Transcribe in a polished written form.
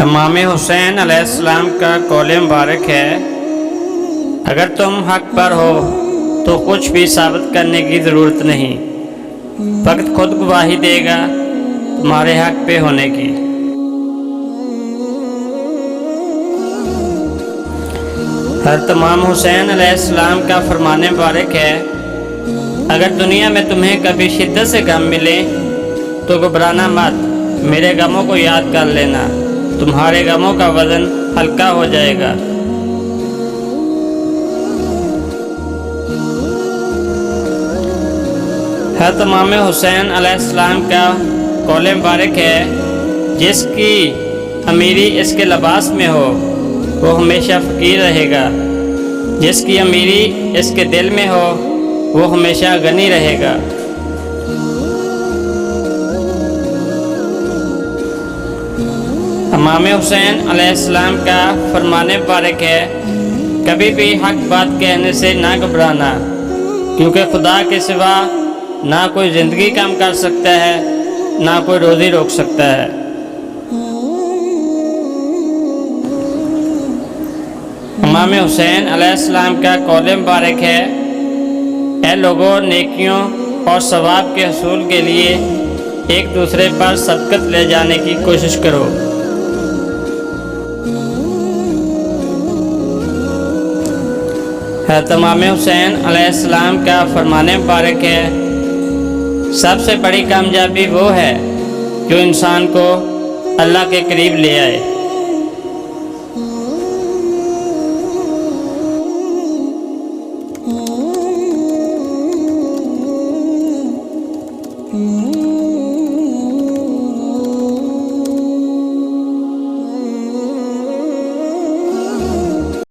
امام حسین علیہ السلام کا قول مبارک ہے، اگر تم حق پر ہو تو کچھ بھی ثابت کرنے کی ضرورت نہیں، وقت خود گواہی دے گا تمہارے حق پہ ہونے کی۔ حضرت امام حسین علیہ السلام کا فرمان مبارک ہے، اگر دنیا میں تمہیں کبھی شدت سے غم ملے تو گھبرانا مت، میرے غموں کو یاد کر لینا، تمہارے غموں کا وزن ہلکا ہو جائے گا۔ حضرت امام حسین علیہ السلام کا قول مبارک ہے، جس کی امیری اس کے لباس میں ہو وہ ہمیشہ فقیر رہے گا، جس کی امیری اس کے دل میں ہو وہ ہمیشہ غنی رہے گا۔ امام حسین علیہ السلام کا فرمان مبارک ہے، کبھی بھی حق بات کہنے سے نہ گھبرانا، کیونکہ خدا کے سوا نہ کوئی زندگی کم کر سکتا ہے نہ کوئی روزی روک سکتا ہے۔ امام حسین علیہ السلام کا قول مبارک ہے، اے لوگوں، نیکیوں اور ثواب کے حصول کے لیے ایک دوسرے پر سبقت لے جانے کی کوشش کرو۔ حضرت امام حسین علیہ السلام کا فرمان مبارک ہے، سب سے بڑی کامیابی وہ ہے جو انسان کو اللہ کے قریب لے آئے۔